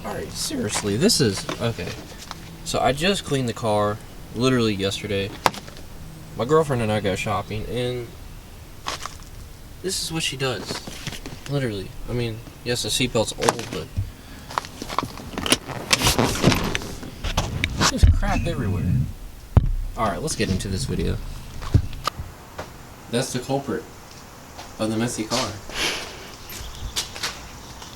Alright, seriously, this is... Okay. So I just cleaned the car, literally yesterday. My girlfriend and I go shopping, and this is what she does. Literally. I mean, yes, the seatbelt's old, but... There's crap everywhere. Alright, let's get into this video. That's the culprit of the messy car.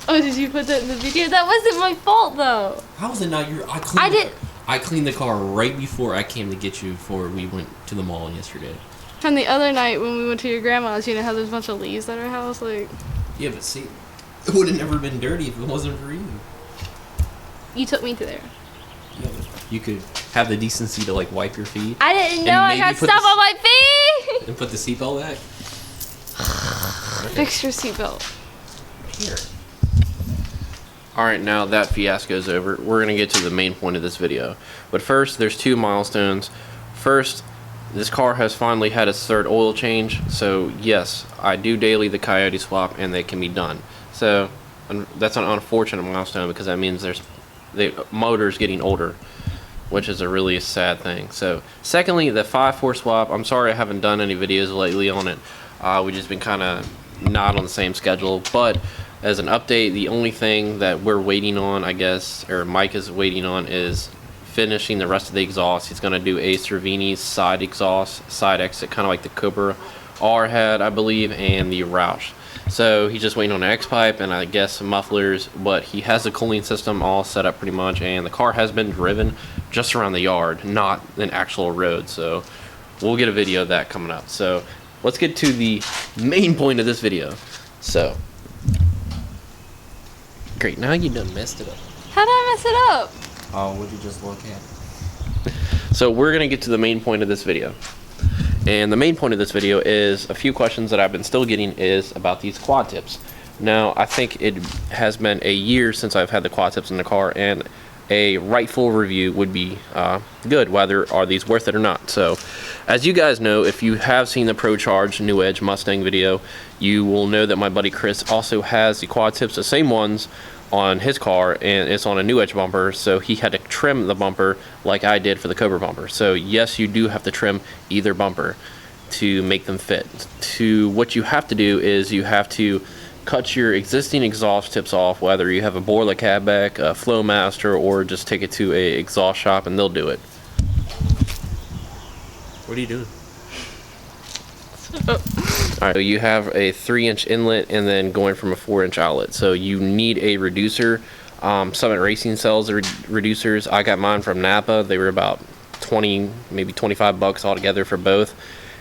Oh, did you put that in the video? That wasn't my fault, though. How was it not your... I cleaned the car right before I came to get you before we went to the mall yesterday. From the other night when we went to your grandma's, you know how there's a bunch of leaves at her house? Like... Yeah, but see, it would have never been dirty if it wasn't for you. You took me to there. Yeah, but you could have the decency to, like, wipe your feet. I didn't know I got stuff on my feet! And put the seatbelt back. Fix your seatbelt. Here. Alright, now that fiasco's over, we're going to get to the main point of this video. But first, there's two milestones. First, this car has finally had its third oil change. So, yes, I do daily the Coyote swap, and they can be done. So, that's an unfortunate milestone because that means the motor's getting older, which is a really sad thing. So, secondly, the 5-4 swap, I'm sorry I haven't done any videos lately on it. We've just been kind of not on the same schedule, but as an update, the only thing that we're waiting on, I guess, or Mike is waiting on, is finishing the rest of the exhaust. He's going to do a Cervini side exhaust, side exit, kind of like the Cobra R had, I believe, and the Roush. So he's just waiting on an X-pipe and I guess some mufflers, but he has a cooling system all set up pretty much, and the car has been driven just around the yard, not an actual road. So we'll get a video of that coming up. So let's get to the main point of this video. So, great, now you done messed it up. How did I mess it up? Oh, would you just look at? So we're gonna get to the main point of this video. And the main point of this video is a few questions that I've been still getting is about these quad tips. Now, I think it has been a year since I've had the quad tips in the car, and a rightful review would be good, whether are these worth it or not. So, as you guys know, if you have seen the Pro Charge Newedge Mustang video, you will know that my buddy Chris also has the quad tips, the same ones, on his car, and it's on a Newedge bumper, so he had to trim the bumper like I did for the Cobra bumper. So yes, you do have to trim either bumper to make them fit. What you have to do is you have to cut your existing exhaust tips off, whether you have a Borla Catback, a Flowmaster, or just take it to a exhaust shop and they'll do it. What are you doing? Alright, so you have a 3-inch inlet and then going from a 4-inch outlet. So you need a reducer. Summit Racing sells the reducers. I got mine from Napa. They were about 20, maybe 25 bucks altogether for both.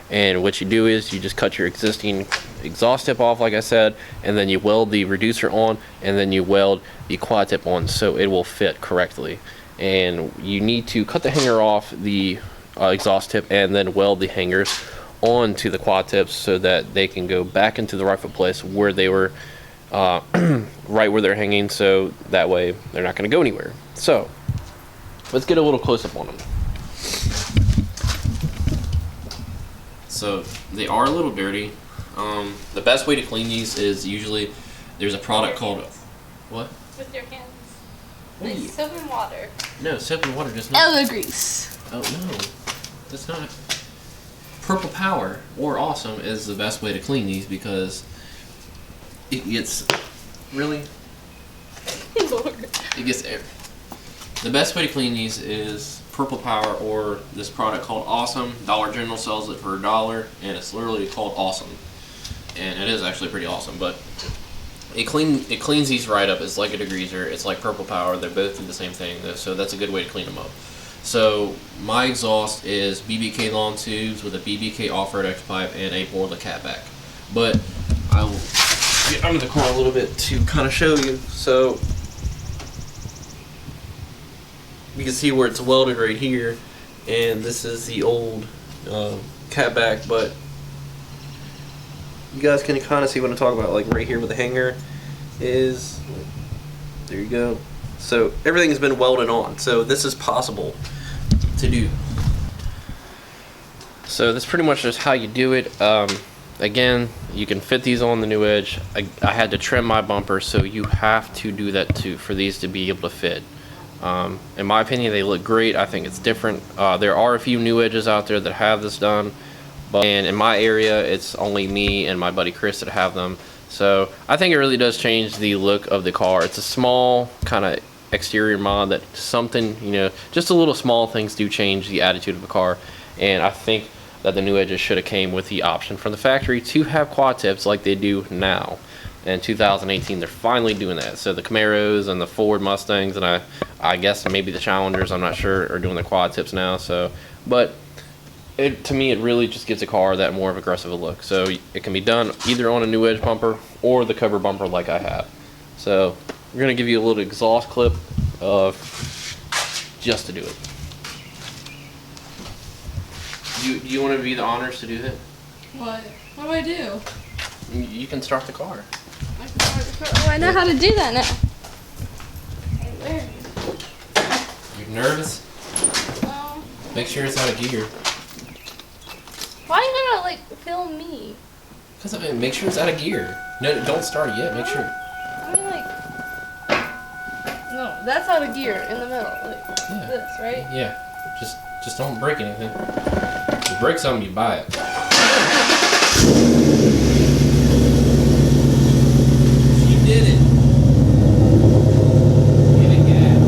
And what you do is you just cut your existing exhaust tip off, like I said, and then you weld the reducer on, and then you weld the quad tip on so it will fit correctly. And you need to cut the hanger off the exhaust tip and then weld the hangers onto the quad tips so that they can go back into the rightful place where they were, right where they're hanging, so that way they're not going to go anywhere. So let's get a little close up on them. So they are a little dirty. The best way to clean these is usually there's a product called what? With your hands. Like soap and water. No, soap and water does not. Elbow grease. Oh no, that's not. Purple Power or Awesome is the best way to clean these because it gets really. Lord. It gets air. The best way to clean these is Purple Power or this product called Awesome. Dollar General sells it for $1, and it's literally called Awesome, and it is actually pretty awesome. But it cleans these right up. It's like a degreaser. It's like Purple Power. They both do the same thing, so that's a good way to clean them up. So my exhaust is BBK long tubes with a BBK off-road X-pipe and a Borla Catback. But I will get under the car a little bit to kind of show you. So you can see where it's welded right here, and this is the old Catback. But you guys can kind of see what I'm talking about. Like right here where the hanger is. There you go. So everything has been welded on. So this is possible to do. So that's pretty much just how you do it. again, you can fit these on the Newedge. I had to trim my bumper, so you have to do that too for these to be able to fit. In my opinion, they look great. I think it's different. There are a few Newedges out there that have this done, and in my area, it's only me and my buddy Chris that have them. So I think it really does change the look of the car. It's a small kind of exterior mod that something, you know, just a little small things do change the attitude of a car. And I think that the Newedges should have came with the option from the factory to have quad tips like they do now. In 2018, they're finally doing that. So the Camaros and the Ford Mustangs, and I guess maybe the Challengers, I'm not sure, are doing the quad tips now. So, but to me, it really just gives a car that more of aggressive a look. So it can be done either on a Newedge bumper or the cover bumper like I have. So we're gonna give you a little exhaust clip of just to do it. Do you want to be the honors to do that? What? What do I do? You can start the car. I can start the car. Oh, I know how to do that now. There. You're nervous? No. Make sure it's out of gear. Why are you gonna like film me? Because I mean, make sure it's out of gear. No, don't start it yet. Make sure. I mean, like, no, that's out of gear in the middle, like this, right? Yeah. Just don't break anything. If you break something, you buy it. You did it. Give it gas.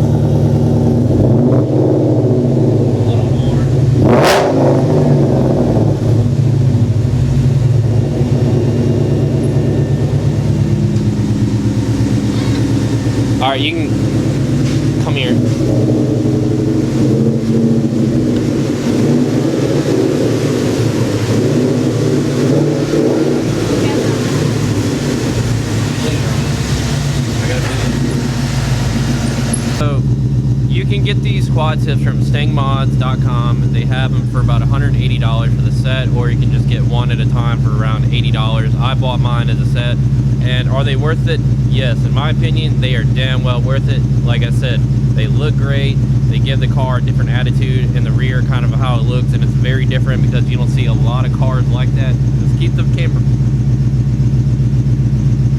A little more. All right, you can come here. So you can get these quad tips from Stangmods.com. They have them for about $180 for the set, or you can just get one at a time for around $80. I bought mine as a set. And are they worth it? Yes, in my opinion, they are damn well worth it. Like I said, they look great. They give the car a different attitude in the rear, kind of how it looks, and it's very different because you don't see a lot of cars like that. Just keep the camera.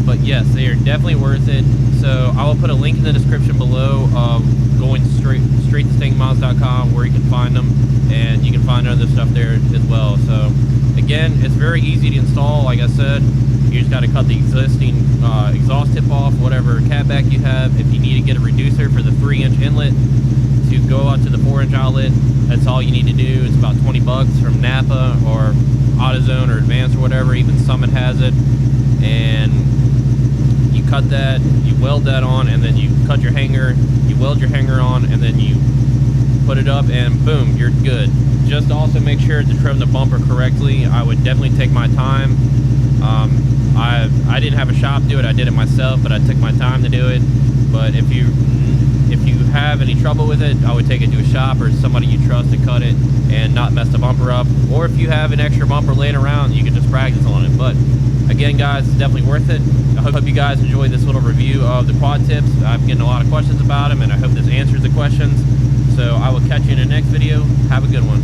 But yes, they are definitely worth it. So I will put a link in the description below of going straight to stangmods.com where you can find them, and you can find other stuff there as well. So again, it's very easy to install. Like I said, you just got to cut the existing exhaust tip off, whatever catback you have. If you need to get a reducer for the 3-inch inlet to go out to the 4-inch outlet, that's all you need to do. It's about 20 bucks from Napa or AutoZone or Advanced or whatever. Even Summit has it. And you cut that, you weld that on, and then you cut your hanger, you weld your hanger on, and then you put it up, and boom, you're good. Just also make sure to trim the bumper correctly. I would definitely take my time. I didn't have a shop do it. I did it myself, but I took my time to do it. But if you have any trouble with it, I would take it to a shop or somebody you trust to cut it and not mess the bumper up. Or if you have an extra bumper laying around, you can just practice on it. But again, guys, it's definitely worth it. I hope you guys enjoyed this little review of the quad tips. I'm getting a lot of questions about them, and I hope this answers the questions. So I will catch you in the next video. Have a good one.